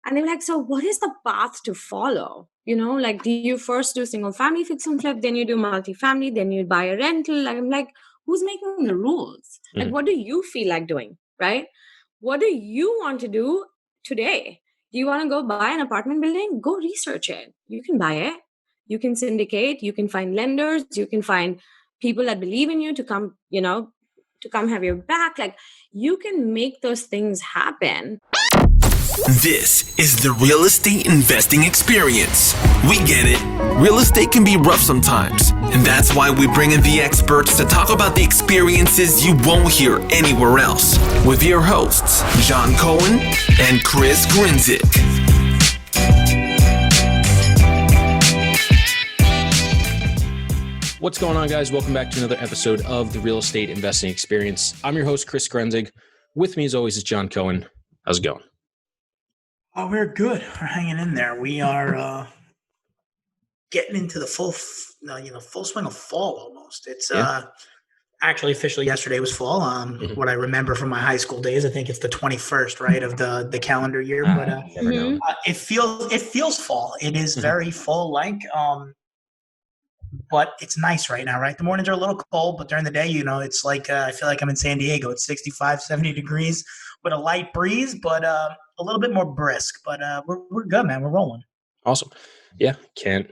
And they were like, so what is the path to follow? Like, do you first do single family fix and flip, then you do multifamily, then you buy a rental? I'm like, who's making the rules? Like, what do you feel like doing, right? What do you want to do today? Do you want to go buy an apartment building? Go research it. You can buy it. You can syndicate. You can find lenders. You can find people that believe in you to come, to come have your back. Like, you can make those things happen. This is the real estate investing experience. We get it. Real estate can be rough sometimes, and that's why we bring in the experts to talk about the experiences you won't hear anywhere else with your hosts, John Cohen and Chris Grinzik. What's going on, guys? Welcome back to another episode of the Real Estate Investing Experience. I'm your host, Chris Grinzik. With me, as always, is John Cohen. How's it going? Oh, we're good. We're hanging in there. We are getting into the full swing of fall almost. It's actually officially yesterday was fall. What I remember from my high school days, I think it's the 21st, right, of the calendar year. But it feels fall. It is very fall-like. But it's nice right now, right? The mornings are a little cold, but during the day, it's like I feel like I'm in San Diego. It's 65, 70 degrees with a light breeze, but a little bit more brisk. But we're good, man. We're rolling. Awesome. Yeah, can't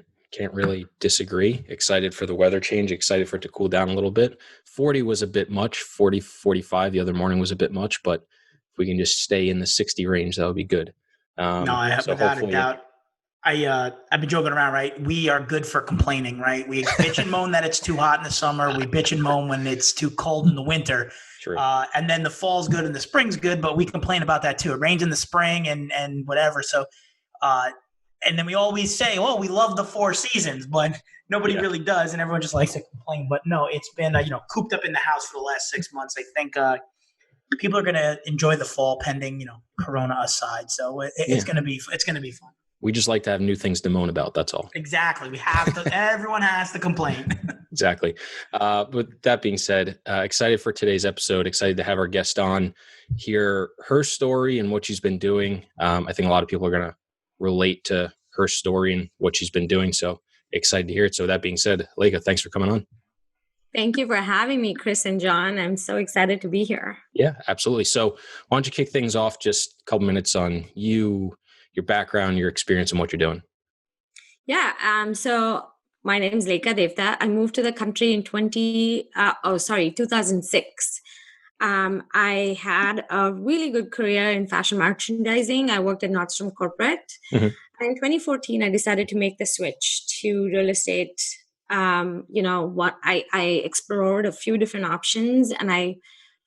really disagree. Excited for the weather change. Excited for it to cool down a little bit. 40 was a bit much. 40, 45 the other morning was a bit much. But if we can just stay in the 60 range, that would be good. No, I have without a doubt. I've been joking around, right? We are good for complaining, right? We bitch and moan that it's too hot in the summer. We bitch and moan when it's too cold in the winter. True. And then the fall's good and the spring's good, but we complain about that too. It rains in the spring and whatever. So, and then we always say, oh, we love the four seasons, but nobody really does. And everyone just likes to complain. But no, it's been, cooped up in the house for the last 6 months. I think people are going to enjoy the fall pending, Corona aside. So it's going to be fun. We just like to have new things to moan about. That's all. Exactly. We have to. Everyone has to complain. Exactly. With that being said, excited for today's episode. Excited to have our guest on, hear her story and what she's been doing. I think a lot of people are going to relate to her story and what she's been doing. So excited to hear it. So that being said, Leka, thanks for coming on. Thank you for having me, Chris and John. I'm so excited to be here. Yeah, absolutely. So why don't you kick things off, just a couple minutes on you, your background, your experience, and what you're doing. Yeah. So my name is Leka Devatha. I moved to the country in 2006. I had a really good career in fashion merchandising. I worked at Nordstrom Corporate. And in 2014, I decided to make the switch to real estate. I explored a few different options, and I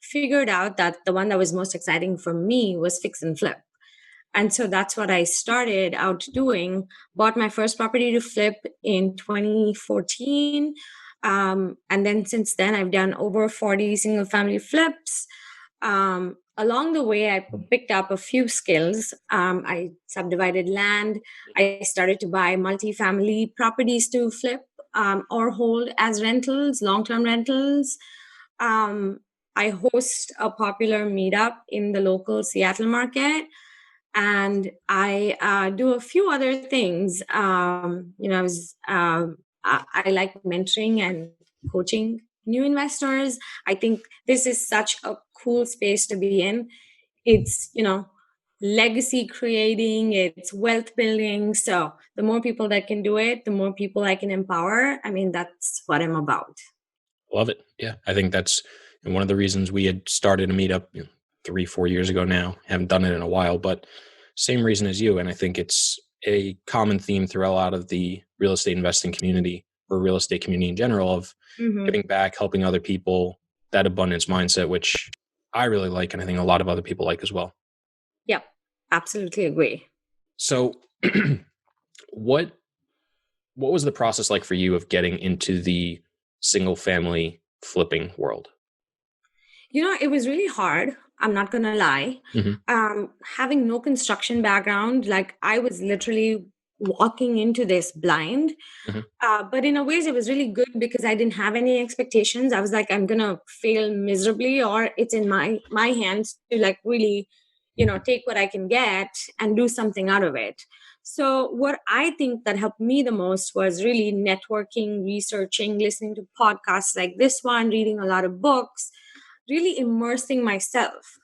figured out that the one that was most exciting for me was fix and flip. And so that's what I started out doing. Bought my first property to flip in 2014. And then since then, I've done over 40 single family flips. Along the way, I picked up a few skills. I subdivided land. I started to buy multifamily properties to flip or hold as rentals, long-term rentals. I host a popular meetup in the local Seattle market. And I do a few other things. I like mentoring and coaching new investors. I think this is such a cool space to be in. It's, legacy creating, it's wealth building. So the more people that can do it, the more people I can empower. I mean, that's what I'm about. Love it. Yeah. I think that's one of the reasons we had started a meetup 3-4 years ago now. Haven't done it in a while, but same reason as you. And I think it's a common theme throughout a lot of the real estate investing community or real estate community in general of giving back, helping other people, that abundance mindset, which I really like. And I think a lot of other people like as well. Yep. Absolutely agree. So what was the process like for you of getting into the single family flipping world? It was really hard. I'm not going to lie. Having no construction background, like I was literally walking into this blind. But in a ways, it was really good because I didn't have any expectations. I was like, I'm going to fail miserably, or it's in my hands to like really, take what I can get and do something out of it. So what I think that helped me the most was really networking, researching, listening to podcasts like this one, reading a lot of books, really immersing myself.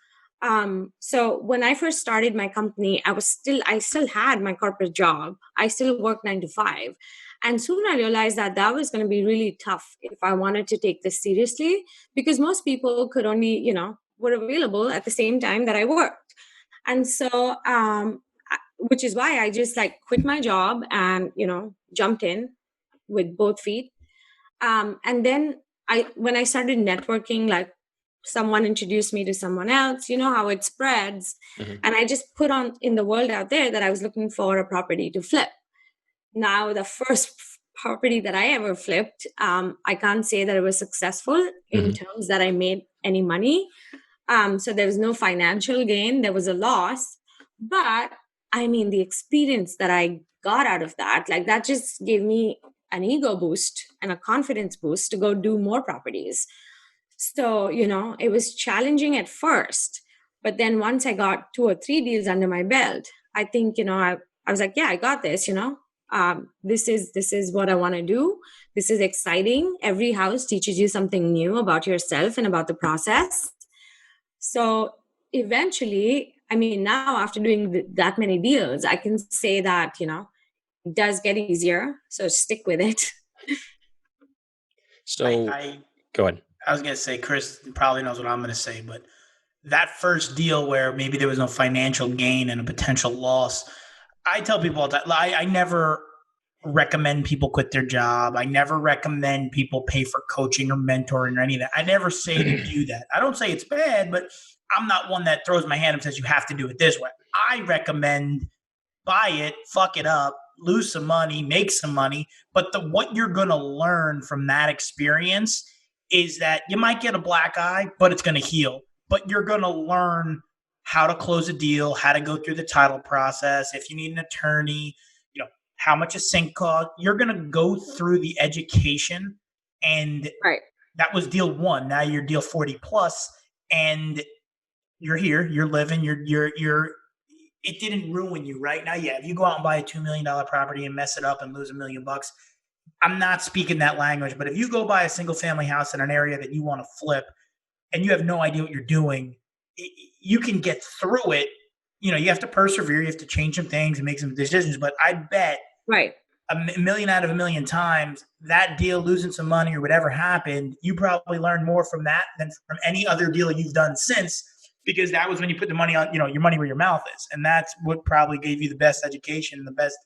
So when I first started my company, I still had my corporate job. I still worked 9 to 5. And soon I realized that that was going to be really tough if I wanted to take this seriously, because most people could only, were available at the same time that I worked. And so, which is why I just like quit my job and, jumped in with both feet. And then when I started networking, like someone introduced me to someone else, you know how it spreads. Mhm. And I just put on in the world out there that I was looking for a property to flip. Now, the first property that I ever flipped, I can't say that it was successful in Mhm. terms that I made any money. So there was no financial gain, there was a loss. But I mean, the experience that I got out of that, like that just gave me an ego boost and a confidence boost to go do more properties. So, it was challenging at first. But then once I got 2 or 3 deals under my belt, I think, I was like, yeah, I got this, this is what I want to do. This is exciting. Every house teaches you something new about yourself and about the process. So eventually, I mean, now after doing that many deals, I can say that, it does get easier. So stick with it. So I go ahead. I was gonna say Chris probably knows what I'm gonna say, but that first deal where maybe there was no financial gain and a potential loss, I tell people all the time, I never recommend people quit their job. I never recommend people pay for coaching or mentoring or any of that. I never say to do that. I don't say it's bad, but I'm not one that throws my hand up and says you have to do it this way. I recommend buy it, fuck it up, lose some money, make some money. But what you're going to learn from that experience is that you might get a black eye, but it's going to heal. But you're going to learn how to close a deal, how to go through the title process. If you need an attorney, how much a sync cost. You're going to go through the education, and Right. that was deal 1. Now you're deal 40 plus, and you're here, you're living, you're it didn't ruin you right now. Yeah, if you go out and buy a $2 million property and mess it up and lose $1 million, I'm not speaking that language. But if you go buy a single family house in an area that you want to flip and you have no idea what you're doing, you can get through it. You have to persevere. You have to change some things and make some decisions. But I bet Right. a million out of a million times that deal, losing some money or whatever happened, you probably learned more from that than from any other deal you've done since, because that was when you put the money on, your money where your mouth is. And that's what probably gave you the best education and the best,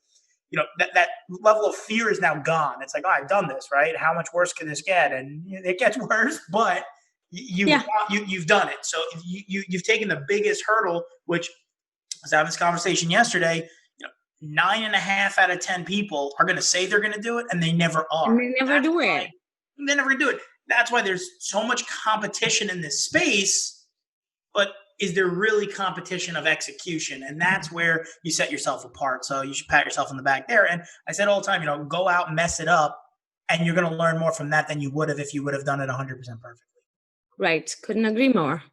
that level of fear is now gone. It's like, oh, I've done this, right? How much worse can this get? And it gets worse, but you've done it. So you've taken the biggest hurdle, which I was having this conversation yesterday. 9.5 out of 10 people are going to say they're going to do it, and they never are. And they never do it. They're never going to do it. That's why there's so much competition in this space. But is there really competition of execution? And that's where you set yourself apart. So you should pat yourself on the back there. And I said all the time, go out, mess it up, and you're going to learn more from that than you would have if you would have done it 100% perfectly. Right. Couldn't agree more.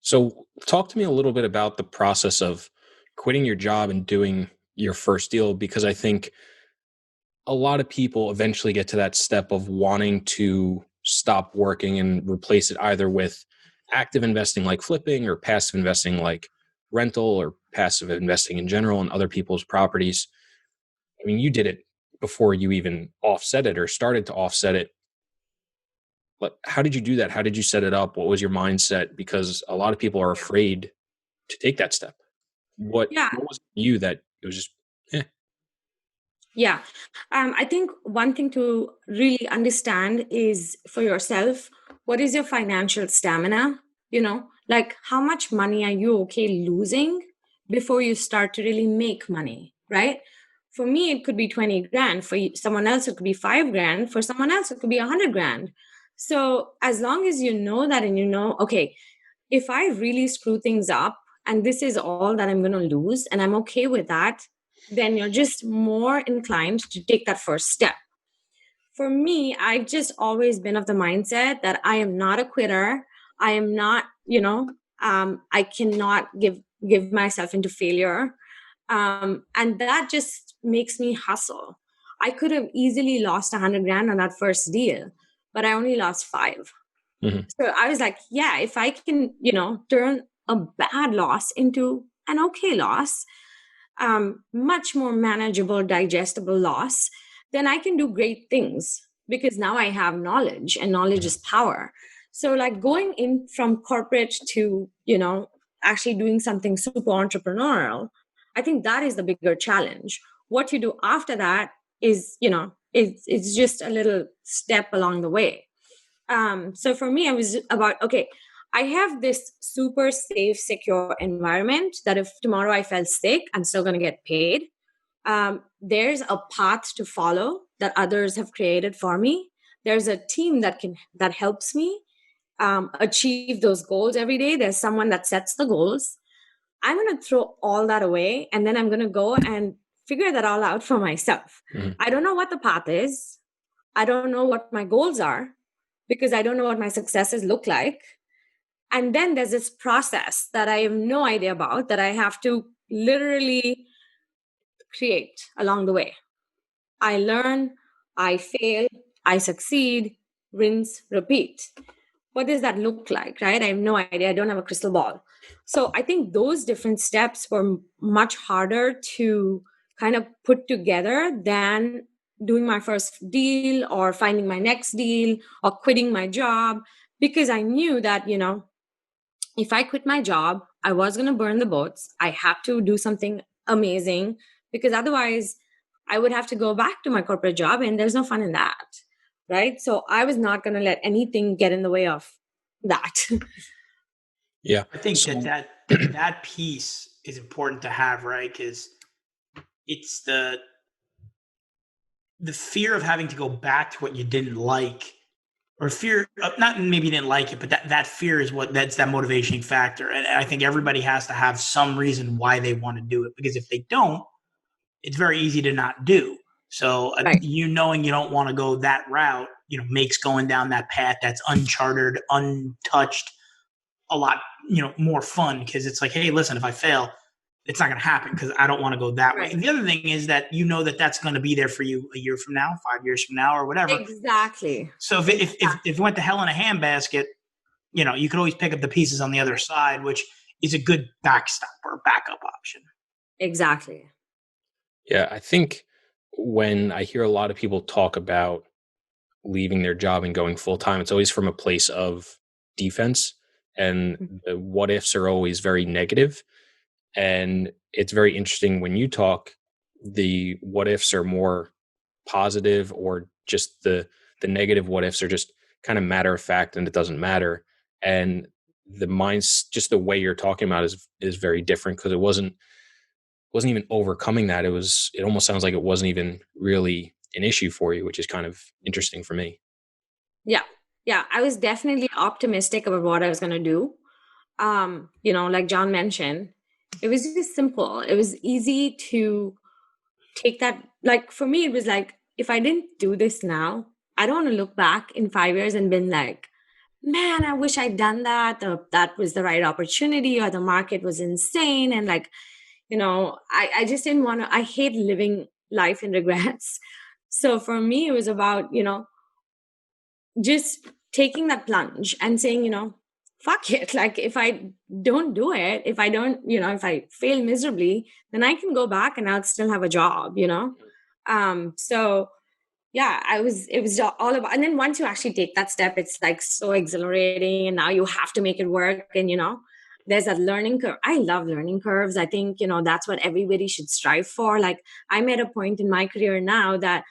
So talk to me a little bit about the process of quitting your job and doing your first deal, because I think a lot of people eventually get to that step of wanting to stop working and replace it either with active investing like flipping, or passive investing like rental, or passive investing in general in other people's properties. I mean, you did it before you even offset it or started to offset it. But how did you do that? How did you set it up? What was your mindset? Because a lot of people are afraid to take that step. What was you that it was just, Yeah. I think one thing to really understand is for yourself, what is your financial stamina? Like how much money are you okay losing before you start to really make money, right? For me, it could be 20 grand. For someone else, it could be 5 grand. For someone else, it could be 100 grand. So as long as you know that, and okay, if I really screw things up and this is all that I'm going to lose, and I'm okay with that, then you're just more inclined to take that first step. For me, I've just always been of the mindset that I am not a quitter. I am not, I cannot give give myself into failure. And that just makes me hustle. I could have easily lost 100 grand on that first deal, but I only lost five. Mhm. So I was like, yeah, if I can, turn a bad loss into an okay loss, much more manageable, digestible loss, then I can do great things because now I have knowledge, and knowledge is power. So, like, going in from corporate to, actually doing something super entrepreneurial, I think that is the bigger challenge. What you do after that is, it's just a little step along the way. So for me, I was about, okay, I have this super safe, secure environment that if tomorrow I fell sick, I'm still going to get paid. There's a path to follow that others have created for me. There's a team that helps me achieve those goals every day. There's someone that sets the goals. I'm going to throw all that away, and then I'm going to go and figure that all out for myself. Mhm. I don't know what the path is. I don't know what my goals are because I don't know what my successes look like. And then there's this process that I have no idea about that I have to literally create along the way. I learn, I fail, I succeed, rinse, repeat. What does that look like, right? I have no idea. I don't have a crystal ball. So I think those different steps were much harder to kind of put together than doing my first deal or finding my next deal or quitting my job, because I knew that, if I quit my job, I was going to burn the boats. I have to do something amazing because otherwise I would have to go back to my corporate job, and there's no fun in that. Right. So I was not going to let anything get in the way of that. Yeah. I think So, that piece is important to have, right? Because it's the fear of having to go back to what you didn't like, or fear of, not maybe you didn't like it, but that fear is that's that motivating factor. And I think everybody has to have some reason why they want to do it, because if they don't, it's very easy to not do. So Right. you knowing you don't want to go that route, makes going down that path that's uncharted, untouched, a lot, more fun, because it's like, hey, listen, if I fail, it's not going to happen because I don't want to go that way. Right. And the other thing is that that's going to be there for you a year from now, 5 years from now, or whatever. Exactly. So if it went to hell in a handbasket, you could always pick up the pieces on the other side, which is a good backstop or backup option. Exactly. yeah, I think when I hear a lot of people talk about leaving their job and going full time, it's always from a place of defense, and the what ifs are always very negative. And it's very interesting when you talk, the what ifs are more positive, or just the negative what ifs are just kind of matter of fact and it doesn't matter. And the mind's just the way you're talking about is very different, because it wasn't even overcoming that. It almost sounds like it wasn't even really an issue for you, which is kind of interesting for me. Yeah. Yeah. I was definitely optimistic about what I was going to do. Like John mentioned, it was just simple. It was easy to take that. Like, for me, it was like, if I didn't do this now, I don't want to look back in 5 years and been like, man, I wish I'd done that. Or that was the right opportunity, or the market was insane. And like, I just didn't want to, I hate living life in regrets. So for me, it was about, just taking that plunge and saying, fuck it. Like, if I don't do it, if I don't, if I fail miserably, then I can go back and I'll still have a job. So yeah, it was all about, and then once you actually take that step, it's like so exhilarating, and now you have to make it work. And there's a learning curve. I love learning curves. I think that's what everybody should strive for. Like, I'm at a point in my career now that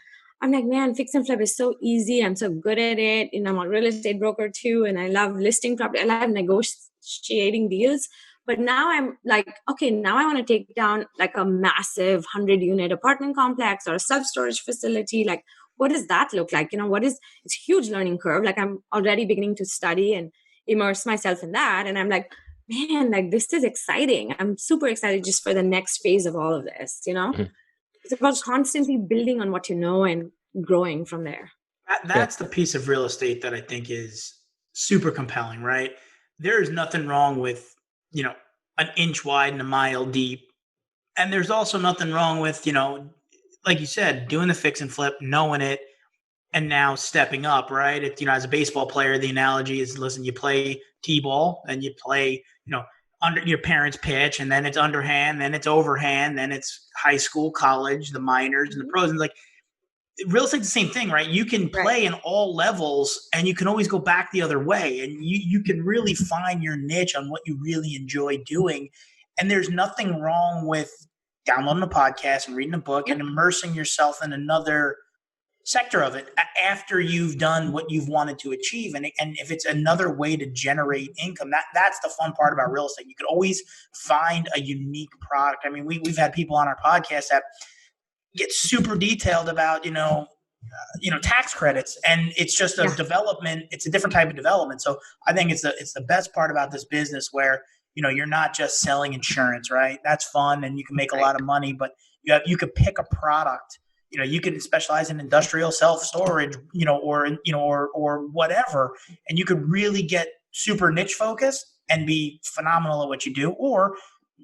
I'm like, man, fix and flip is so easy. I'm so good at it. I'm a real estate broker too, and I love listing property. I love negotiating deals. But now I'm like, okay, now I want to take down like a massive 100-unit apartment complex or a self-storage facility. Like, what does that look like? It's a huge learning curve. Like, I'm already beginning to study and immerse myself in that. And I'm like, man, like, this is exciting. I'm super excited just for the next phase of all of this. Mhm. It's about constantly building on what you know and growing from there. That's the piece of real estate that I think is super compelling, right? There is nothing wrong with, an inch wide and a mile deep. And there's also nothing wrong with, like you said, doing the fix and flip, knowing it, and now stepping up, right? It's, as a baseball player, the analogy is, listen, you play t-ball and you play, under your parents' pitch, and then it's underhand, then it's overhand, then it's high school, college, the minors, and the pros. And like, real estate's the same thing, right? You can Right. play in all levels, and you can always go back the other way, and you can really find your niche on what you really enjoy doing. And there's nothing wrong with downloading a podcast and reading a book and Yep. immersing yourself in another sector of it after you've done what you've wanted to achieve. And if it's another way to generate income, that's the fun part about real estate. You could always find a unique product. I mean, we've had people on our podcast that get super detailed about, tax credits, and it's just a Yeah. development. It's a different type of development. So I think it's the best part about this business, where, you're not just selling insurance, right? That's fun and you can make a Right. lot of money, but you could pick a product. You can specialize in industrial self storage, or whatever, and you could really get super niche focused and be phenomenal at what you do. Or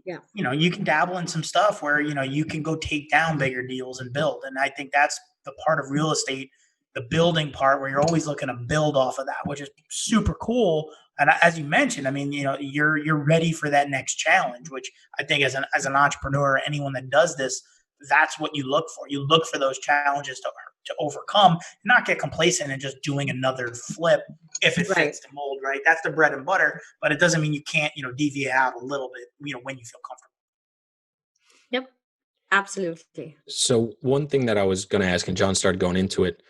Yeah. you can dabble in some stuff where, you can go take down bigger deals and build. And I think that's the part of real estate, the building part, where you're always looking to build off of that, which is super cool. And as you mentioned, I mean, you're ready for that next challenge, which I think as an entrepreneur, anyone that does this, that's what you look for. You look for those challenges to overcome, not get complacent and just doing another flip if it Right. fits the mold, right? That's the bread and butter, but it doesn't mean you can't, deviate out a little bit, when you feel comfortable. Yep. Absolutely. So one thing that I was going to ask, and John started going into it,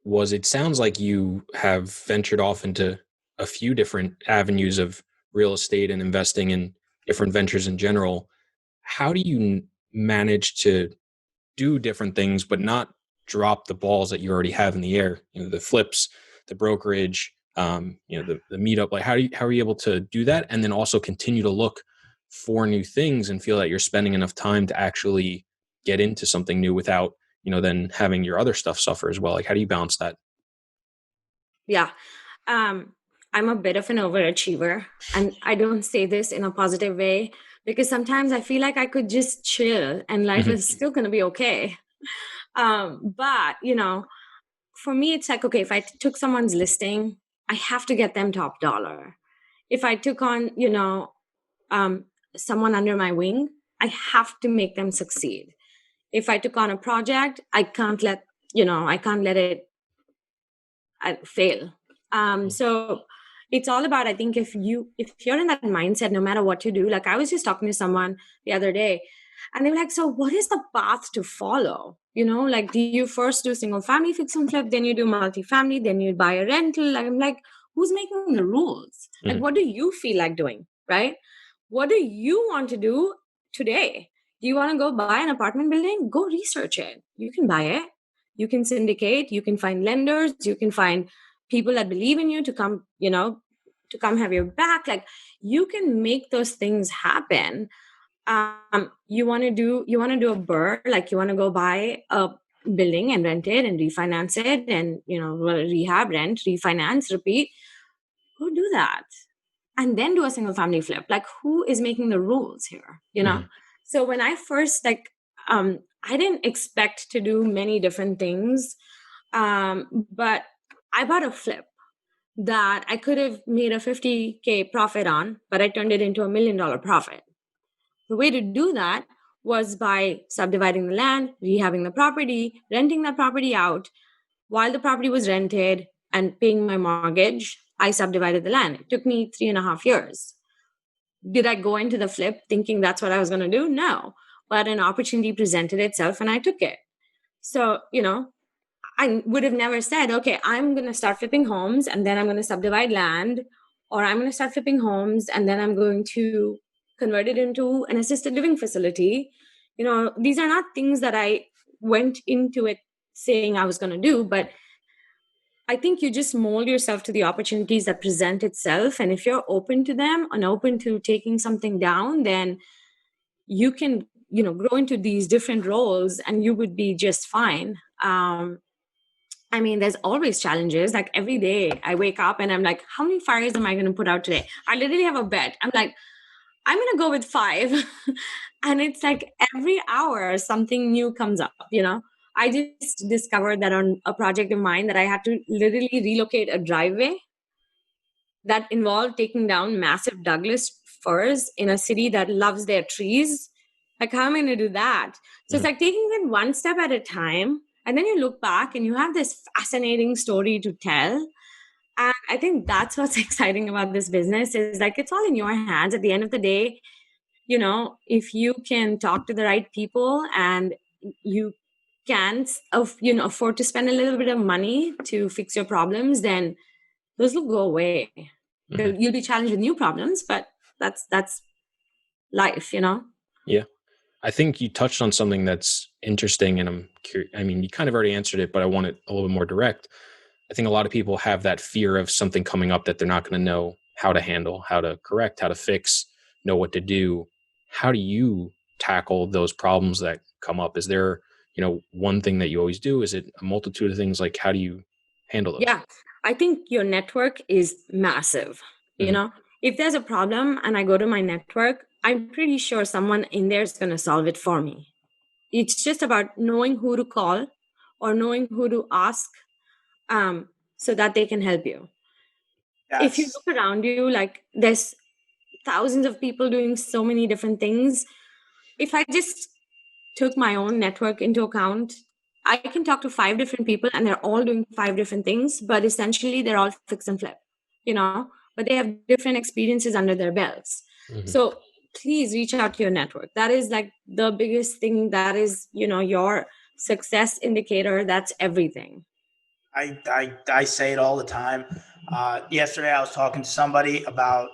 was it sounds like you have ventured off into a few different avenues of real estate and investing in different ventures in general. How do you manage to do different things but not drop the balls that you already have in the air? The flips, the brokerage, the meetup. Like how are you able to do that, and then also continue to look for new things and feel that you're spending enough time to actually get into something new without then having your other stuff suffer as well? Like how do you balance that? Yeah. Um, I'm a bit of an overachiever, and I don't say this in a positive way because sometimes I feel like I could just chill and life Mhm. is still going to be okay. But, for me, it's like, okay, if I took someone's listing, I have to get them top dollar. If I took on, um, someone under my wing, I have to make them succeed. If I took on a project, I can't let it fail. So it's all about, I think, if you're in that mindset, no matter what you do. Like I was just talking to someone the other day, and they were like, so what is the path to follow? Like, do you first do single family fix and flip, then you do multifamily, then you buy a rental? I'm like, who's making the rules? Like, Mhm. what do you feel like doing, right? What do you want to do today? Do you want to go buy an apartment building? Go research it. You can buy it. You can syndicate. You can find lenders. You can find people that believe in you to come, to come have your back. Like you can make those things happen. You want to do a burr, like you want to go buy a building and rent it and refinance it and rehab, rent, refinance, repeat. Go do that, and then do a single family flip. Like who is making the rules here? Mhm. So when I first I didn't expect to do many different things, but I bought a flip that I could have made a 50K profit on, but I turned it into $1 million profit. The way to do that was by subdividing the land, rehabbing the property, renting that property out. While the property was rented and paying my mortgage, I subdivided the land. It took me 3.5 years. Did I go into the flip thinking that's what I was going to do? No. But an opportunity presented itself and I took it. So, I would have never said, okay, I'm going to start flipping homes and then I'm going to subdivide land, or I'm going to start flipping homes and then I'm going to convert it into an assisted living facility. These are not things that I went into it saying I was going to do, but I think you just mold yourself to the opportunities that present itself. And if you're open to them and open to taking something down, then you can, grow into these different roles and you would be just fine. I mean, there's always challenges. Like every day I wake up and I'm like, how many fires am I going to put out today? I literally have a bet. I'm like, I'm going to go with 5. And it's like every hour something new comes up, I just discovered that on a project of mine that I had to literally relocate a driveway that involved taking down massive Douglas firs in a city that loves their trees. Like, how am I going to do that? So it's Mhm. like taking it one step at a time. And then you look back and you have this fascinating story to tell. And I think that's what's exciting about this business is like it's all in your hands at the end of the day. If you can talk to the right people and you can afford to spend a little bit of money to fix your problems, then those will go away. Mhm. You'll be challenged with new problems, but that's life. Yeah. I think you touched on something that's interesting, and I'm curious. I mean, you kind of already answered it, but I want it a little bit more direct. I think a lot of people have that fear of something coming up that they're not going to know how to handle, how to correct, how to fix, know what to do. How do you tackle those problems that come up? Is there, one thing that you always do? Is it a multitude of things? Like, how do you handle those? Yeah, I think your network is massive. You Hmm. know, if there's a problem and I go to my network, I'm pretty sure someone in there is going to solve it for me. It's just about knowing who to call or knowing who to ask, so that they can help you. If you That's look around you, like there's thousands of people doing so many different things. If I just took my own network into account, I can talk to 5 different people and they're all doing 5 different things, but essentially they're all fix and flip, but they have different experiences under their belts. Hmm. So please reach out to your network. That is like the biggest thing. That is, your success indicator. That's everything. I say it all the time. Yesterday, I was talking to somebody about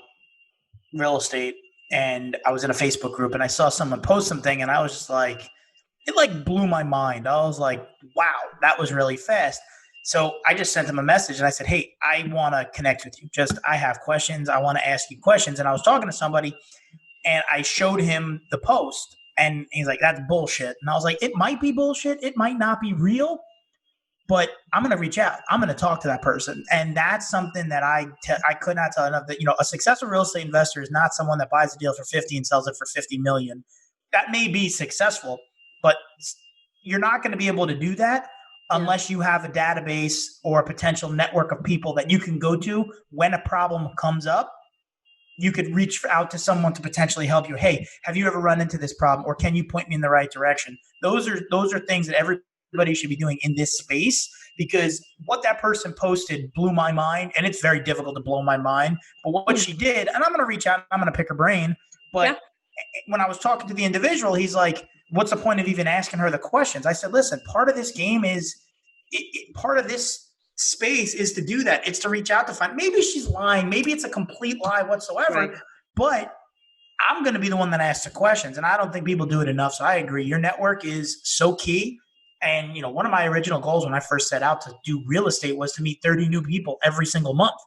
real estate, and I was in a Facebook group, and I saw someone post something, and I was just like, it like blew my mind. I was like, wow, that was really fast. So I just sent him a message and I said, hey, I want to connect with you. Just, I have questions. I want to ask you questions. And I was talking to somebody and I showed him the post and he's like, that's bullshit. And I was like, it might be bullshit. It might not be real, but I'm going to reach out. I'm going to talk to that person. And that's something that I could not tell enough that, a successful real estate investor is not someone that buys a deal for 50 and sells it for 50 million. That may be successful, but you're not going to be able to do that unless you have a database or a potential network of people that you can go to when a problem comes up. You could reach out to someone to potentially help you. Hey, have you ever run into this problem, or can you point me in the right direction? Those are things that everybody should be doing in this space, because what that person posted blew my mind, and it's very difficult to blow my mind. But what Mm. she did, and I'm going to reach out, I'm going to pick her brain. But Yeah. when I was talking to the individual, he's like, what's the point of even asking her the questions? I said, listen, part of this game is part of this space is to do that. It's to reach out to find, maybe she's lying, maybe it's a complete lie Right. whatsoever, but I'm going to be the one that asks the questions. And I don't think people do it enough. So I agree. Your network is so key. And, one of my original goals when I first set out to do real estate was to meet 30 new people every single month,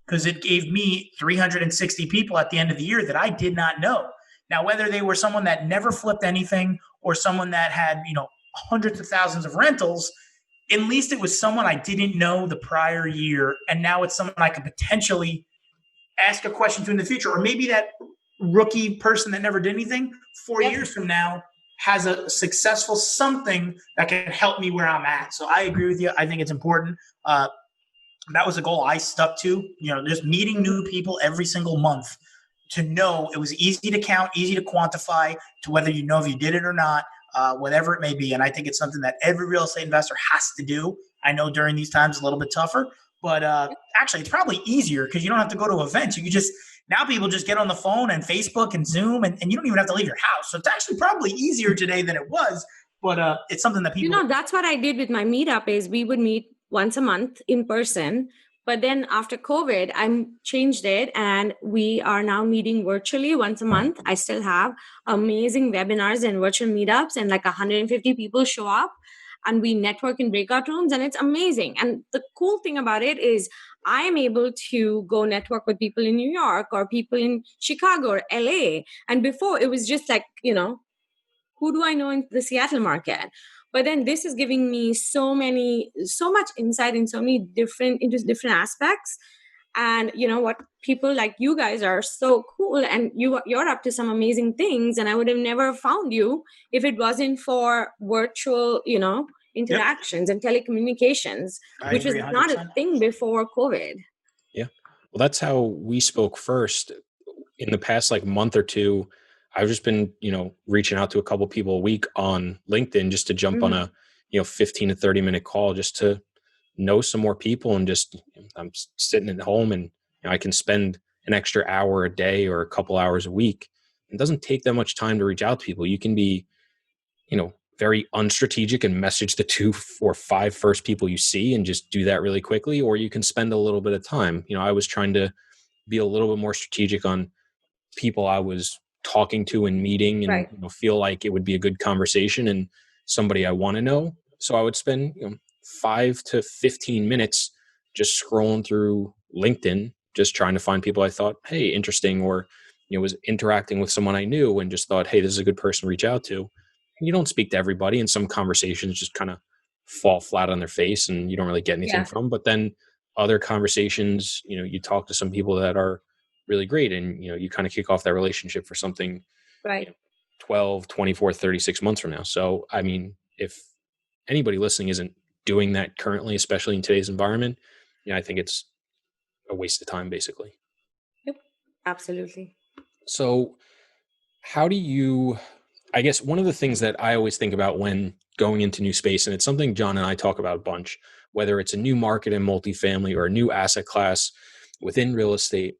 because it gave me 360 people at the end of the year that I did not know. Now, whether they were someone that never flipped anything or someone that had, hundreds of thousands of rentals, at least it was someone I didn't know the prior year. And now it's someone I could potentially ask a question to in the future. Or maybe that rookie person that never did anything 4 years from now has a successful something that can help me where I'm at. So I agree with you. I think it's important. That was a goal I stuck to, just meeting new people every single month, to know it was easy to count, easy to quantify, to whether you know if you did it or not, whatever it may be. And I think it's something that every real estate investor has to do. I know during these times it's a little bit tougher, but actually it's probably easier because you don't have to go to events. You can just, now people just get on the phone and Facebook and Zoom, and you don't even have to leave your house. So it's actually probably easier today than it was, but it's something that people. That's what I did with my meetup is we would meet once a month in person. But then after COVID, I changed it and we are now meeting virtually once a month. I still have amazing webinars and virtual meetups, and like 150 people show up and we network in breakout rooms, and it's amazing. And the cool thing about it is I am able to go network with people in New York or people in Chicago or LA. And before it was just like, who do I know in the Seattle market? But then this is giving me so much insight in so many into different aspects. And you know what? People like you guys are so cool, and you're up to some amazing things. And I would have never found you if it wasn't for virtual, Yep. interactions and telecommunications, I which was agree not a 100%. thing before COVID. Yeah. Well, that's how we spoke first. In the past like month or two, I've just been, reaching out to a couple people a week on LinkedIn just to jump on Mhm. a, 15 to 30-minute call just to know some more people. And just, I'm sitting at home and I can spend an extra hour a day or a couple hours a week. It doesn't take that much time to reach out to people. You can be, very unstrategic and message the 2 or 5 first people you see and just do that really quickly, or you can spend a little bit of time. I was trying to be a little bit more strategic on people I was talking to and meeting, and Right. feel like it would be a good conversation and somebody I want to know. So I would spend 5 to 15 minutes just scrolling through LinkedIn, just trying to find people I thought, hey, interesting, or was interacting with someone I knew and just thought, hey, this is a good person to reach out to. You don't speak to everybody, and some conversations just kind of fall flat on their face and you don't really get anything Yeah. from. But then other conversations, you talk to some people that are really great, and you kind of kick off that relationship for something, you Right. know 12, 24, 36 months from now. So I mean, if anybody listening isn't doing that currently, especially in today's environment, I think it's a waste of time, basically. Yep. Absolutely. So how do you, I guess one of the things that I always think about when going into new space, and it's something John and I talk about a bunch, whether it's a new market in multifamily or a new asset class within real estate,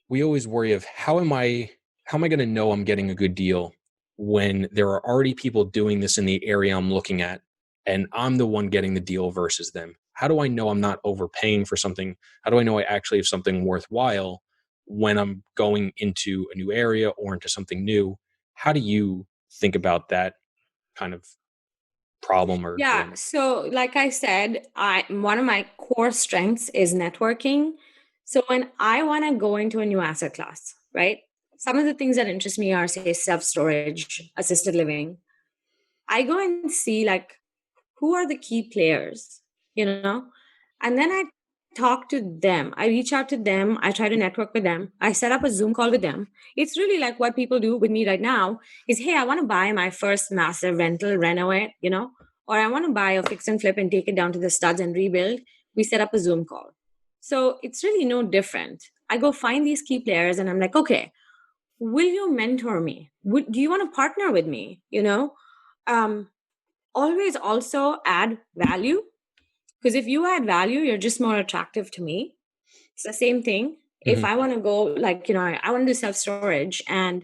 we always worry of how am I going to know I'm getting a good deal when there are already people doing this in the area I'm looking at, and I'm the one getting the deal versus them? How do I know I'm not overpaying for something? How do I know I actually have something worthwhile when I'm going into a new area or into something new? How do you think about that kind of problem or Yeah. dilemma? So, like I said, I one of my core strengths is networking. So when I want to go into a new asset class, right? Some of the things that interest me are, say, self-storage, assisted living. I go and see like who are the key players, you know? And then I talk to them. I reach out to them. I try to network with them. I set up a Zoom call with them. It's really like what people do with me right now is, hey, I want to buy my first massive rental, renovate, or I want to buy a fix and flip and take it down to the studs and rebuild. We set up a Zoom call. So it's really no different. I go find these key players and I'm like, okay, will you mentor me? Do you want to partner with me? Um, Always also add value, because if you add value, you're just more attractive to me. It's the same thing. If Hmm. I want to go, like, I want to do self storage, and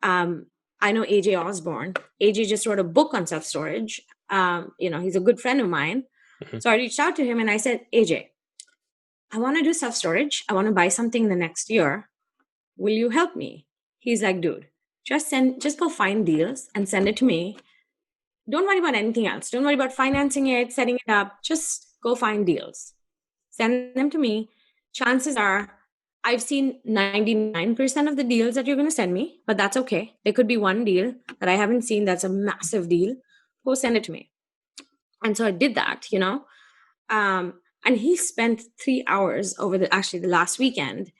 um, I know AJ Osborne. AJ just wrote a book on self storage. He's a good friend of mine. Hmm. So I reached out to him and I said, AJ, I want to do self storage. I want to buy something in the next year. Will you help me? He's like, dude, just go find deals and send it to me. Don't worry about anything else. Don't worry about financing it, setting it up. Just go find deals. Send them to me. Chances are I've seen 99% of the deals that you're going to send me, but that's okay. There could be one deal that I haven't seen that's a massive deal. Go send it to me. And so I did that. And he spent 3 hours over the last weekend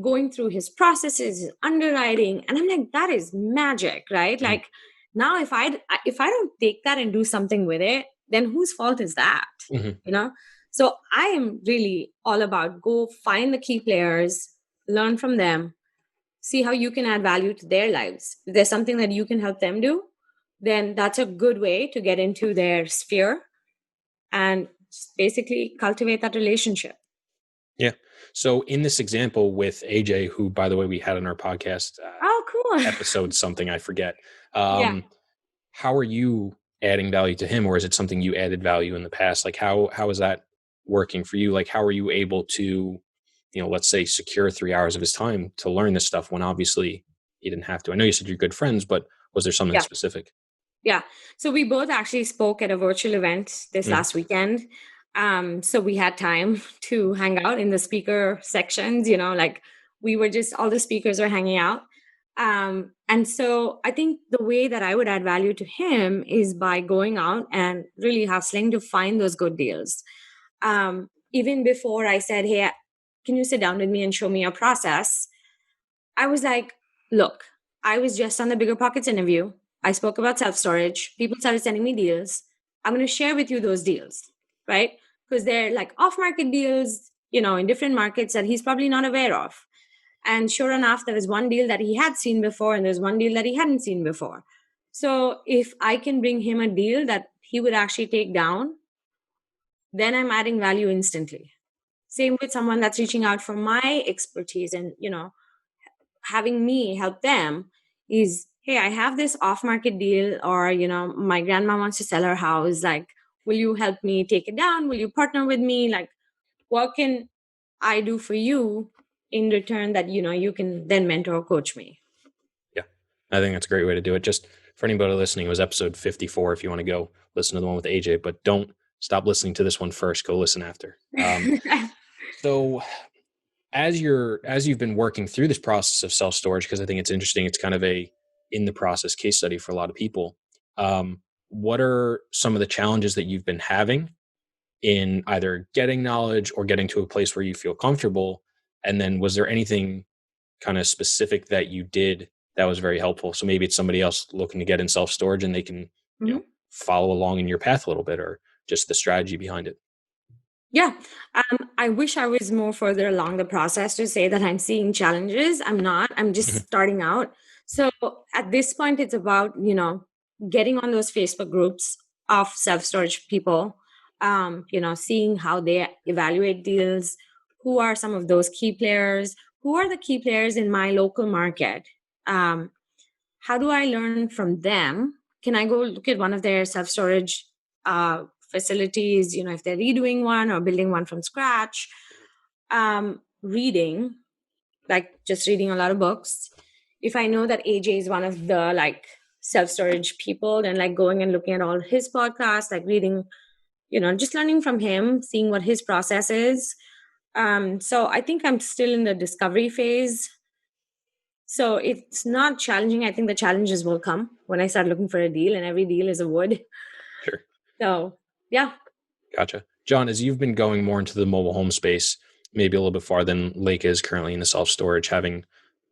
going through his processes, his underwriting, and I'm like, that is magic, right? Hmm. Like, now if I don't take that and do something with it, then whose fault is that? Hmm. You know? So I am really all about go find the key players, learn from them, see how you can add value to their lives. If there's something that you can help them do, then that's a good way to get into their sphere and just basically cultivate that relationship. Yeah. So in this example with AJ, who, by the way, we had on our podcast, Oh, cool. episode something, I forget. Yeah. How are you adding value to him, or is it something you added value in the past? Like how is that working for you? Like how are you able to, let's say, secure 3 hours of his time to learn this stuff when obviously he didn't have to? I know you said you're good friends, but was there something Yeah. specific? Yeah. So we both actually spoke at a virtual event this Mm. last weekend. So we had time to hang out in the speaker sections, like we were just, all the speakers were hanging out. And so I think the way that I would add value to him is by going out and really hustling to find those good deals. Even before I said, hey, can you sit down with me and show me your process? I was like, look, I was just on the Bigger Pockets interview. I spoke about self storage. People started sending me deals. I'm going to share with you those deals, right? Because they're like off market deals, in different markets that he's probably not aware of. And sure enough, there was one deal that he had seen before, and there's one deal that he hadn't seen before. So if I can bring him a deal that he would actually take down, then I'm adding value instantly. Same with someone that's reaching out for my expertise and, having me help them is, hey, I have this off market deal, or, my grandma wants to sell her house. Like, will you help me take it down? Will you partner with me? Like, what can I do for you in return that, you can then mentor or coach me? Yeah, I think that's a great way to do it. Just for anybody listening, it was episode 54 if you want to go listen to the one with AJ, but don't stop listening to this one first. Go listen after. So as you've been working through this process of self-storage, because I think it's interesting, it's kind of a in the process case study for a lot of people. What are some of the challenges that you've been having in either getting knowledge or getting to a place where you feel comfortable? And then was there anything kind of specific that you did that was very helpful? So maybe it's somebody else looking to get in self-storage and they can, follow along in your path a little bit, or just the strategy behind it. Yeah. I wish I was more further along the process to say that I'm seeing challenges. I'm not. I'm just starting out. So at this point, it's about, getting on those Facebook groups of self-storage people, seeing how they evaluate deals, who are some of those key players, who are the key players in my local market. How do I learn from them? Can I go look at one of their self-storage facilities, if they're redoing one or building one from scratch? Reading, like just reading a lot of books. If I know that AJ is one of the self-storage people, then going and looking at all his podcasts, reading, just learning from him, seeing what his process is. So I think I'm still in the discovery phase. So it's not challenging. I think the challenges will come when I start looking for a deal, and every deal is a wood. Sure. So, yeah. Gotcha. John, as you've been going more into the mobile home space, maybe a little bit farther than Leka is currently in the self-storage, having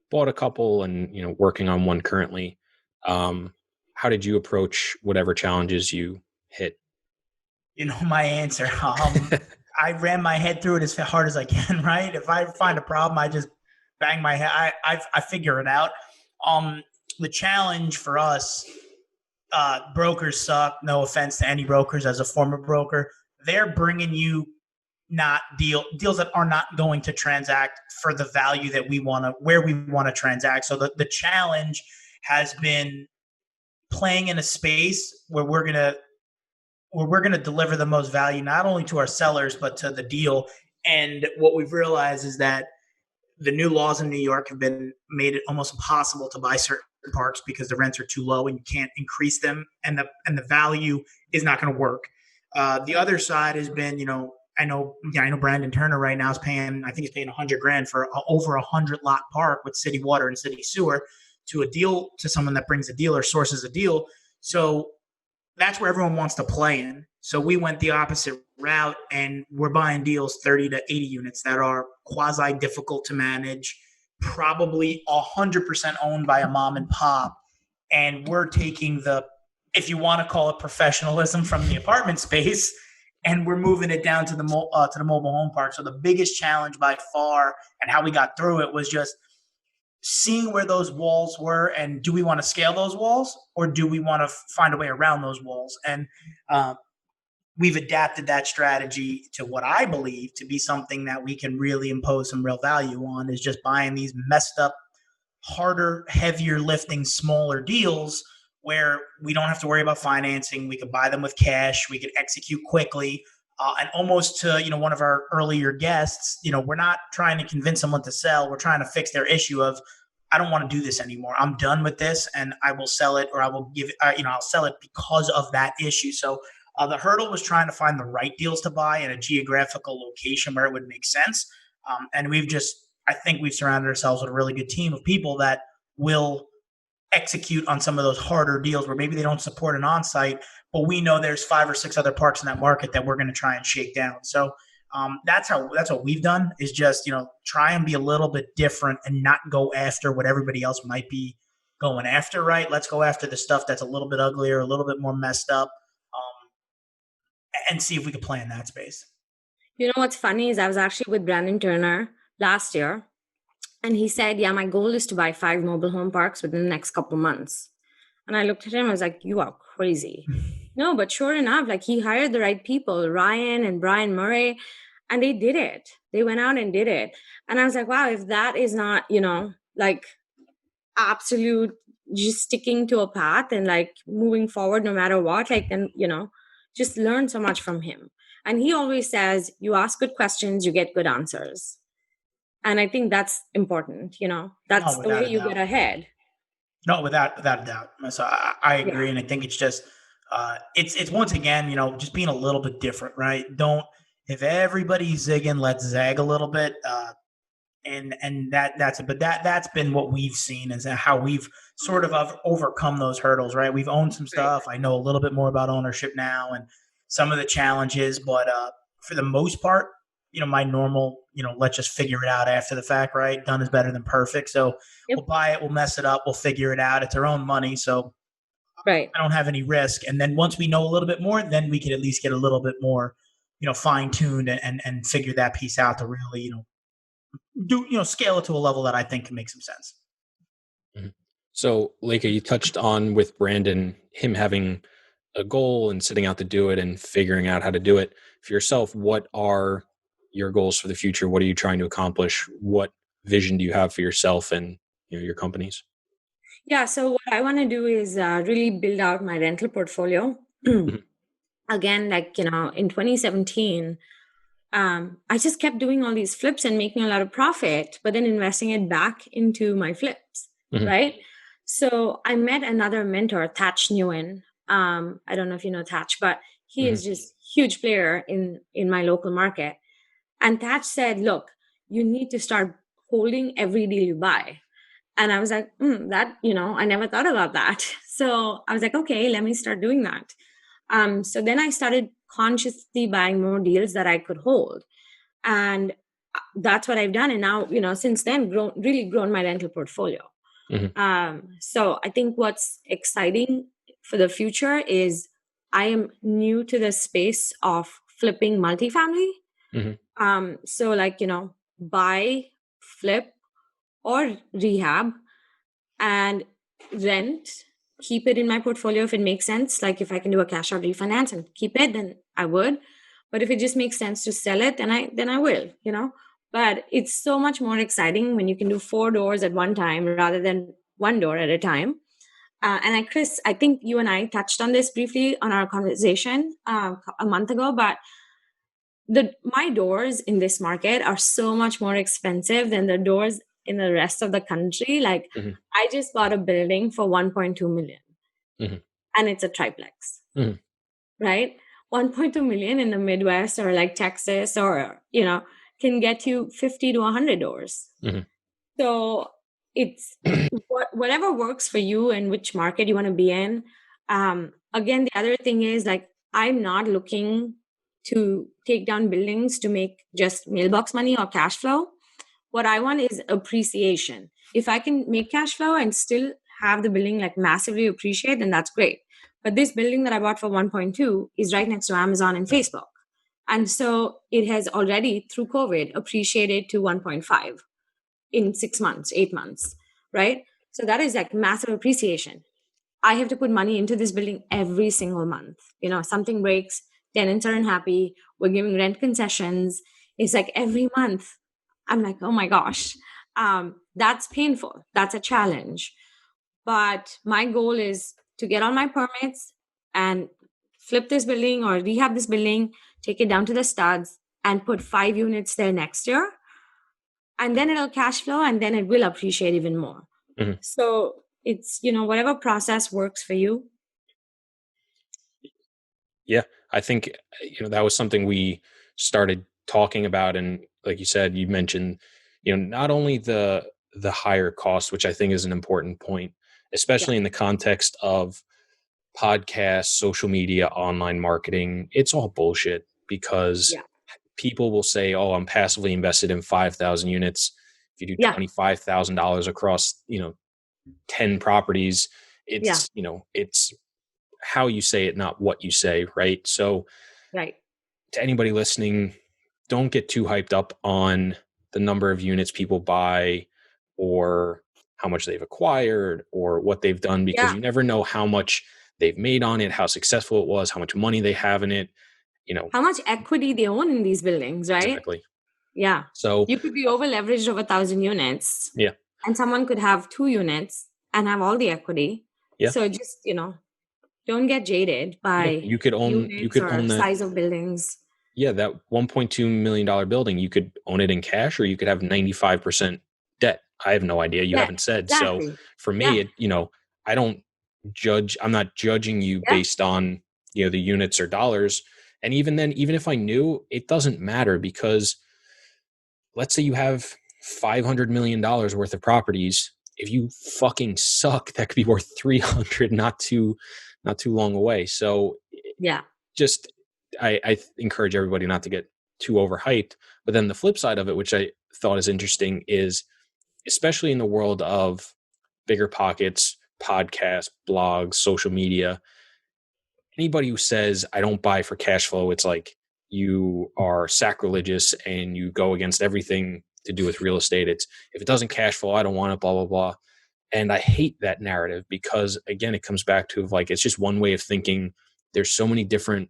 bought a couple and, working on one currently, how did you approach whatever challenges you hit? My answer. I ran my head through it as hard as I can, right? If I find a problem, I just bang my head. I figure it out. The challenge for us, brokers suck. No offense to any brokers. As a former broker, they're bringing you not deals that are not going to transact for the value that where we want to transact. So the challenge has been playing in a space where we're going to deliver the most value, not only to our sellers, but to the deal. And what we've realized is that the new laws in New York have made it almost impossible to buy certain parks because the rents are too low and you can't increase them, and the value is not going to work. The other side has been, I know Brandon Turner right now is paying, I think he's paying $100,000 for over 100 lot park with city water and city sewer to someone that brings a deal or sources a deal. So that's where everyone wants to play in. So we went the opposite route, and we're buying deals 30 to 80 units that are quasi difficult to manage, probably 100% owned by a mom and pop. And we're taking if you want to call it professionalism from the apartment space, and we're moving it down to the mobile home park. So the biggest challenge by far, and how we got through it, was just seeing where those walls were, and do we want to scale those walls, or do we want to find a way around those walls? And we've adapted that strategy to what I believe to be something that we can really impose some real value on, is just buying these messed up, harder, heavier lifting, smaller deals where we don't have to worry about financing. We can buy them with cash. We can execute quickly. And almost to, one of our earlier guests, we're not trying to convince someone to sell. We're trying to fix their issue of, I don't want to do this anymore. I'm done with this, and I will sell it, or I will give it, I'll sell it because of that issue. So the hurdle was trying to find the right deals to buy in a geographical location where it would make sense. And I think we've surrounded ourselves with a really good team of people that will execute on some of those harder deals where maybe they don't support an on-site, but we know there's 5 or 6 other parks in that market that we're going to try and shake down. So That's what we've done, is just, try and be a little bit different and not go after what everybody else might be going after, right? Let's go after the stuff that's a little bit uglier, a little bit more messed up, and see if we can play in that space. You know what's funny is I was actually with Brandon Turner last year, and he said, yeah, my goal is to buy 5 mobile home parks within the next couple months. And I looked at him, I was like, you are crazy. No, but sure enough, like, he hired the right people, Ryan and Brian Murray, and they did it. They went out and did it. And I was like, wow, if that is not, like, absolute, just sticking to a path and like moving forward no matter what, like, then, just learn so much from him. And he always says, you ask good questions, you get good answers. And I think that's important, that's the way you get ahead. No, without a doubt. So I agree. Yeah. And I think it's just, it's once again, just being a little bit different, right? If everybody's zigging, let's zag a little bit. And that's it. But that's been what we've seen, is how we've sort of overcome those hurdles, right? We've owned some stuff. Right. I know a little bit more about ownership now and some of the challenges, but for the most part, my normal, let's just figure it out after the fact, right? Done is better than perfect. So We'll buy it, we'll mess it up, we'll figure it out. It's our own money. So right. I don't have any risk. And then once we know a little bit more, then we can at least get a little bit more, fine tuned and figure that piece out to really, scale it to a level that I think can make some sense. Mm-hmm. So Leka, you touched on with Brandon, him having a goal and setting out to do it and figuring out how to do it. For yourself, what are your goals for the future? What are you trying to accomplish? What vision do you have for yourself and your companies? Yeah, so what I want to do is really build out my rental portfolio. Again, like, in 2017, I just kept doing all these flips and making a lot of profit, but then investing it back into my flips, right? So I met another mentor, Thatch Newen. I don't know if you know Thatch, but he is just huge player in my local market. And Thatch said, look, you need to start holding every deal you buy. And I was like, that, I never thought about that. So I was like, okay, let me start doing that. So then I started consciously buying more deals that I could hold. And that's what I've done. And now, since then, really grown my rental portfolio. So I think what's exciting for the future is I am new to the space of flipping multifamily. So like, buy, flip, or rehab and rent, keep it in my portfolio if it makes sense. Like if I can do a cash out refinance and keep it, then I would. But if it just makes sense to sell it, then I will, But it's so much more exciting when you can do 4 doors at one time rather than 1 door at a time. And Chris, I think you and I touched on this briefly on our conversation a month ago, but my doors in this market are so much more expensive than the doors in the rest of the country. Like I just bought a building for 1.2 million and it's a triplex, right? 1.2 million in the Midwest or like Texas or, can get you 50 to 100 doors. So it's whatever works for you and which market you want to be in. Again, the other thing is like, I'm not looking to take down buildings to make just mailbox money or cash flow. What I want is appreciation. If I can make cash flow and still have the building like massively appreciate, then that's great. But this building that I bought for 1.2 is right next to Amazon and Facebook. And so it has already through COVID appreciated to 1.5 in 6 months, 8 months, right? So that is like massive appreciation. I have to put money into this building every single month. Something breaks, tenants are unhappy, we're giving rent concessions. It's like every month I'm like, oh my gosh, that's painful. That's a challenge. But my goal is to get all my permits and flip this building or rehab this building, take it down to the studs and put 5 units there next year. And then it'll cash flow and then it will appreciate even more. So it's, whatever process works for you. Yeah, I think, that was something we started talking about. And like you said, you mentioned, not only the higher cost, which I think is an important point, especially in the context of podcasts, social media, online marketing. It's all bullshit because people will say, oh, I'm passively invested in 5,000 units. If you do Yeah. $25,000 across, 10 properties, Yeah. it's how you say it, not what you say. Right. So Right. to anybody listening, don't get too hyped up on the number of units people buy or how much they've acquired or what they've done, because Yeah. you never know how much they've made on it, how successful it was, how much money they have in it, How much equity they own in these buildings, right? exactly. Yeah. So You could be over leveraged over 1,000 units, yeah, and someone could have 2 units and have all the equity. yeah, So just, don't get jaded yeah. by You units could or own that. size of buildings. Yeah, that $1.2 million building, you could own it in cash or you could have 95% debt. I have no idea. You Yeah, haven't said. So exactly. for me, Yeah. I don't judge, I'm not judging you Yeah. based on, the units or dollars. And even then, even if I knew, it doesn't matter, because let's say you have $500 million worth of properties. If you fucking suck, that could be worth 300 not too long away. So Yeah. just I encourage everybody not to get too overhyped. But then the flip side of it, which I thought is interesting, is especially in the world of bigger pockets, podcasts, blogs, social media, anybody who says I don't buy for cash flow, it's like you are sacrilegious and you go against everything to do with real estate. It's if it doesn't cash flow, I don't want it, blah, blah, blah. And I hate that narrative because, again, it comes back to like it's just one way of thinking. There's so many different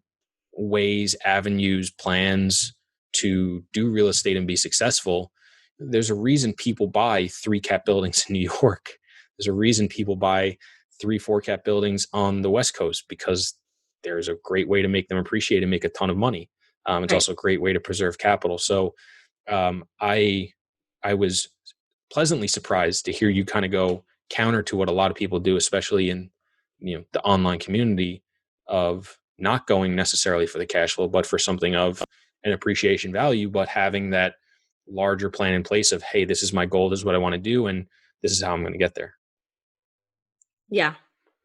ways, avenues, plans to do real estate and be successful. There's a reason people buy 3-cap buildings in New York. There's a reason people buy 3-4-cap buildings on the West Coast, because there's a great way to make them appreciate and make a ton of money. It's Right. also a great way to preserve capital. So I was pleasantly surprised to hear you kind of go counter to what a lot of people do, especially in the online community, of not going necessarily for the cash flow, but for something of an appreciation value, but having that larger plan in place of, hey, this is my goal, this is what I want to do, and this is how I'm going to get there. Yeah.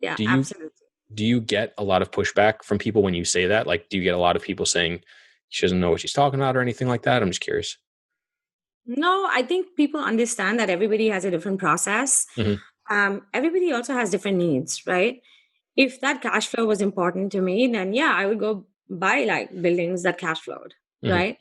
Yeah. Do you Absolutely. do you get a lot of pushback from people when you say that? Like, do you get a lot of people saying she doesn't know what she's talking about or anything like that? I'm just curious. No, I think people understand that everybody has a different process. Hmm. Everybody also has different needs, right? If that cash flow was important to me, then yeah, I would go buy like buildings that cash flowed, Hmm. right?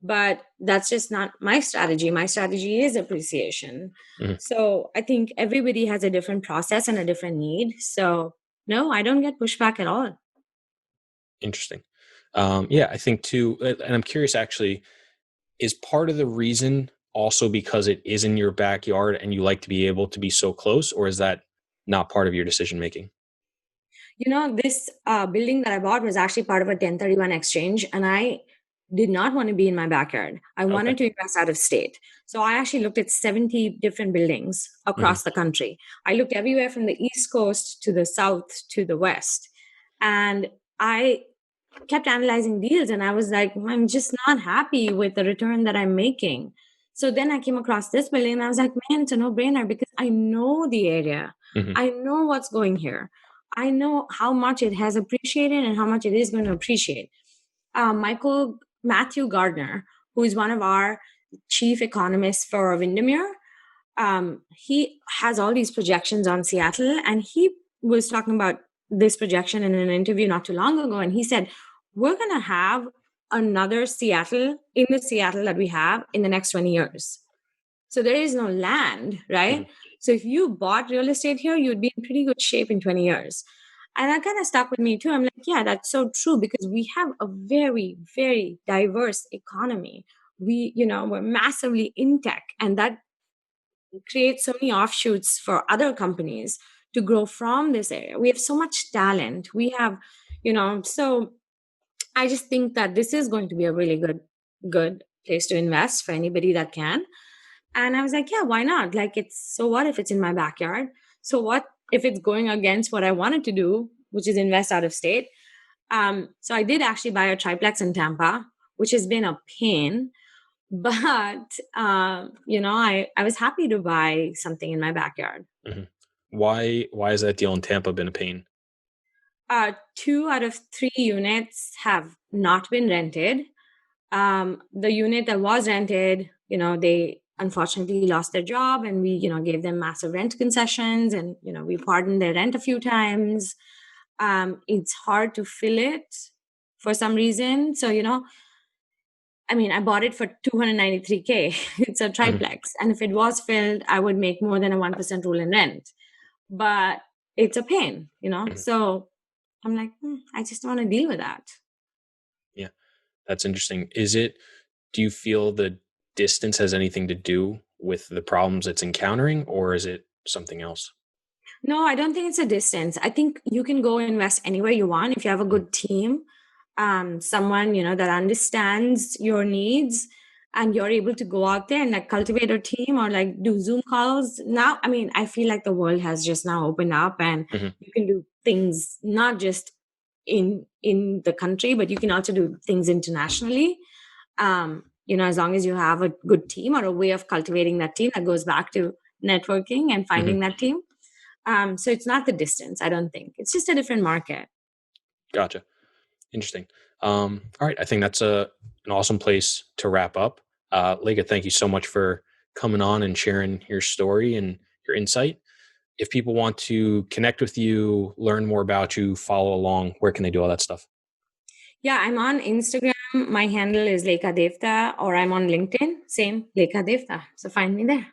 But that's just not my strategy. My strategy is appreciation. Hmm. So I think everybody has a different process and a different need. So no, I don't get pushback at all. Interesting. Yeah, I think too, and I'm curious actually, is part of the reason also because it is in your backyard and you like to be able to be so close, or is that not part of your decision making? This building that I bought was actually part of a 1031 exchange, and I did not want to be in my backyard. I Okay. wanted to invest out of state. So I actually looked at 70 different buildings Hmm. across the country. I looked everywhere from the East Coast to the South to the West. And I kept analyzing deals, and I was like, I'm just not happy with the return that I'm making. So then I came across this building and I was like, man, it's a no brainer because I know the area. Hmm. I know what's going here. I know how much it has appreciated and how much it is going to appreciate. Matthew Gardner, who is one of our chief economists for Windermere, he has all these projections on Seattle, and he was talking about this projection in an interview not too long ago, and he said, we're going to have another Seattle in the Seattle that we have in the next 20 years. So there is no land, right? Hmm. So if you bought real estate here, you'd be in pretty good shape in 20 years. And that kind of stuck with me too. I'm like, yeah, that's so true because we have a very, very diverse economy. We're massively in tech, and that creates so many offshoots for other companies to grow from this area. We have so much talent. We have, so I just think that this is going to be a really good place to invest for anybody that can. And I was like, yeah, why not? Like, so what if it's in my backyard? So what if it's going against what I wanted to do, which is invest out of state? So I did actually buy a triplex in Tampa, which has been a pain. But, I was happy to buy something in my backyard. Hmm. Why has that deal in Tampa been a pain? 2 out of 3 units have not been rented. The unit that was rented, they unfortunately lost their job, and we, gave them massive rent concessions, and, we pardoned their rent a few times. It's hard to fill it for some reason. So, I bought it for 293K. It's a triplex. And if it was filled, I would make more than a 1% rule in rent. But it's a pain, So I'm like, I just don't want to deal with that. Yeah, that's interesting. Do you feel the distance has anything to do with the problems it's encountering, or is it something else? No, I don't think it's a distance. I think you can go invest anywhere you want if you have a good team, someone that understands your needs, and you're able to go out there and like cultivate a team or like do Zoom calls. Now, I feel like the world has just now opened up, and you can do things not just in the country, but you can also do things internationally. As long as you have a good team or a way of cultivating that team, that goes back to networking and finding that team. So it's not the distance, I don't think. It's just a different market. Gotcha. Interesting. All right. I think that's an awesome place to wrap up. Leka, thank you so much for coming on and sharing your story and your insight. If people want to connect with you, learn more about you, follow along, where can they do all that stuff? Yeah, I'm on Instagram. My handle is Leka Devatha, or I'm on LinkedIn. Same, Leka Devatha. So find me there.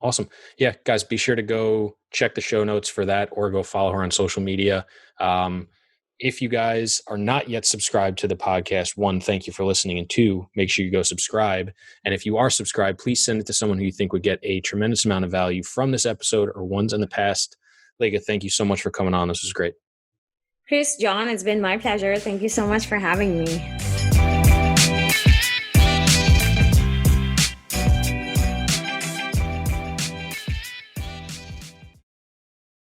Awesome. Yeah, guys, be sure to go check the show notes for that, or go follow her on social media. If you guys are not yet subscribed to the podcast, one, thank you for listening. And two, make sure you go subscribe. And if you are subscribed, please send it to someone who you think would get a tremendous amount of value from this episode or ones in the past. Leka, thank you so much for coming on. This was great. Chris, John, it's been my pleasure. Thank you so much for having me.